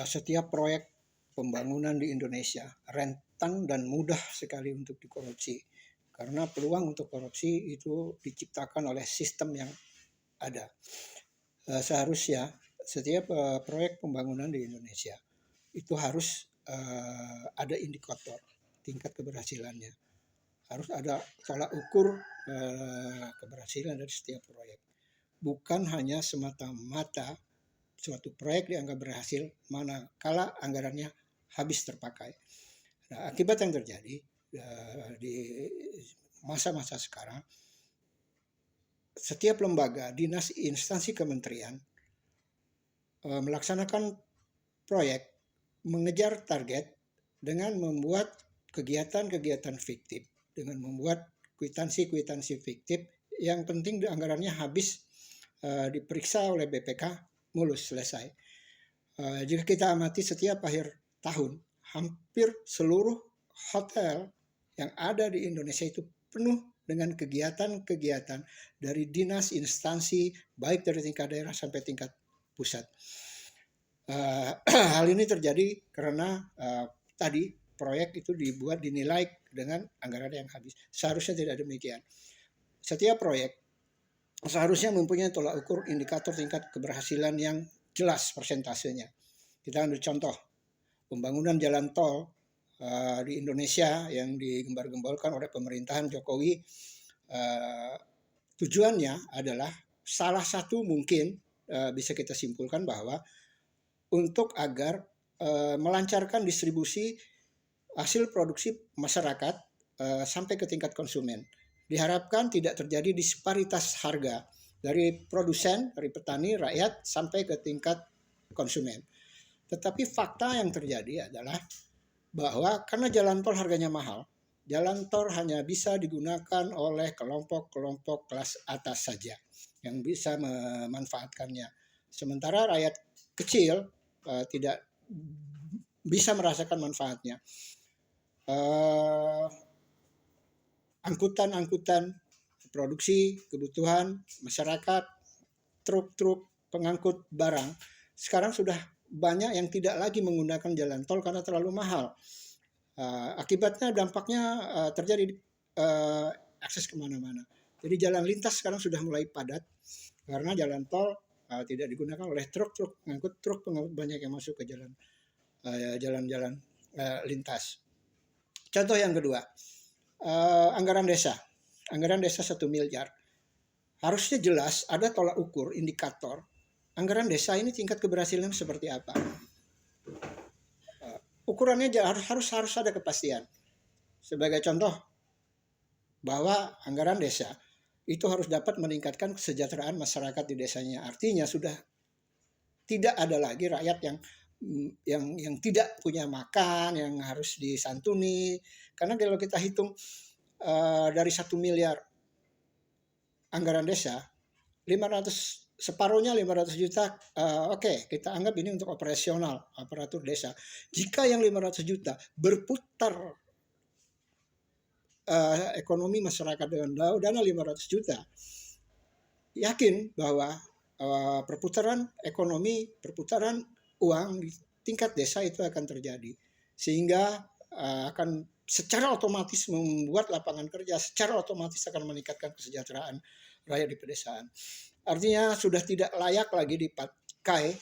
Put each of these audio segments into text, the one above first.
setiap proyek pembangunan di Indonesia rentan dan mudah sekali untuk dikorupsi. Karena peluang untuk korupsi itu diciptakan oleh sistem yang ada. Seharusnya setiap proyek pembangunan di Indonesia itu harus ada indikator tingkat keberhasilannya. Harus ada tolak ukur keberhasilan dari setiap proyek. Bukan hanya semata-mata suatu proyek dianggap berhasil manakala anggarannya habis terpakai. Nah, akibat yang terjadi di masa-masa sekarang, setiap lembaga, dinas, instansi kementerian melaksanakan proyek, mengejar target dengan membuat kegiatan-kegiatan fiktif, dengan membuat kwitansi-kwitansi fiktif yang penting anggarannya habis, diperiksa oleh BPK, mulus, selesai. Jika kita amati setiap akhir tahun, hampir seluruh hotel yang ada di Indonesia itu penuh dengan kegiatan-kegiatan dari dinas, instansi, baik dari tingkat daerah sampai tingkat pusat. Hal ini terjadi karena tadi proyek itu dibuat dinilai dengan anggaran yang habis. Seharusnya tidak demikian. Setiap proyek seharusnya mempunyai tolak ukur indikator tingkat keberhasilan yang jelas persentasenya. Kita ambil contoh pembangunan jalan tol di Indonesia yang digembar-gemborkan oleh pemerintahan Jokowi. Tujuannya adalah salah satu mungkin bisa kita simpulkan bahwa untuk agar melancarkan distribusi hasil produksi masyarakat sampai ke tingkat konsumen. Diharapkan tidak terjadi disparitas harga dari produsen, dari petani, rakyat sampai ke tingkat konsumen. Tetapi fakta yang terjadi adalah bahwa karena jalan tol harganya mahal, jalan tol hanya bisa digunakan oleh kelompok-kelompok kelas atas saja yang bisa memanfaatkannya. Sementara rakyat kecil tidak bisa merasakan manfaatnya. Angkutan-angkutan produksi kebutuhan masyarakat, truk-truk pengangkut barang, sekarang sudah banyak yang tidak lagi menggunakan jalan tol karena terlalu mahal. Akibatnya dampaknya terjadi akses kemana-mana. Jadi jalan lintas sekarang sudah mulai padat karena jalan tol tidak digunakan oleh truk-truk pengangkut banyak yang masuk ke jalan-jalan lintas. Contoh yang kedua, anggaran desa 1 miliar. Harusnya jelas ada tolak ukur indikator anggaran desa ini tingkat keberhasilan seperti apa. Ukurannya harus ada kepastian. Sebagai contoh bahwa anggaran desa itu harus dapat meningkatkan kesejahteraan masyarakat di desanya. Artinya sudah tidak ada lagi rakyat yang tidak punya makan, yang harus disantuni. Karena kalau kita hitung dari 1 miliar anggaran desa, separuhnya 500 juta, oke, kita anggap ini untuk operasional aparatur desa. Jika yang 500 juta berputar ekonomi masyarakat dengan dana 500 juta, yakin bahwa perputaran ekonomi, perputaran uang di tingkat desa itu akan terjadi. Sehingga akan secara otomatis membuat lapangan kerja, secara otomatis akan meningkatkan kesejahteraan rakyat di pedesaan. Artinya sudah tidak layak lagi dipakai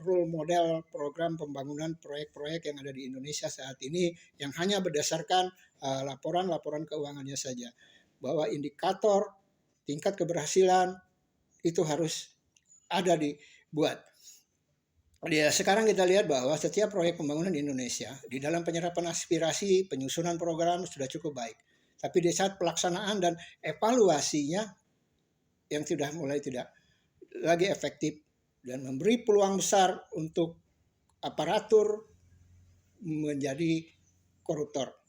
role model program pembangunan proyek-proyek yang ada di Indonesia saat ini yang hanya berdasarkan laporan-laporan keuangannya saja. Bahwa indikator tingkat keberhasilan itu harus ada dibuat. Sekarang kita lihat bahwa setiap proyek pembangunan di Indonesia di dalam penyerapan aspirasi, penyusunan program sudah cukup baik. Tapi di saat pelaksanaan dan evaluasinya yang sudah mulai tidak lagi efektif dan memberi peluang besar untuk aparatur menjadi koruptor.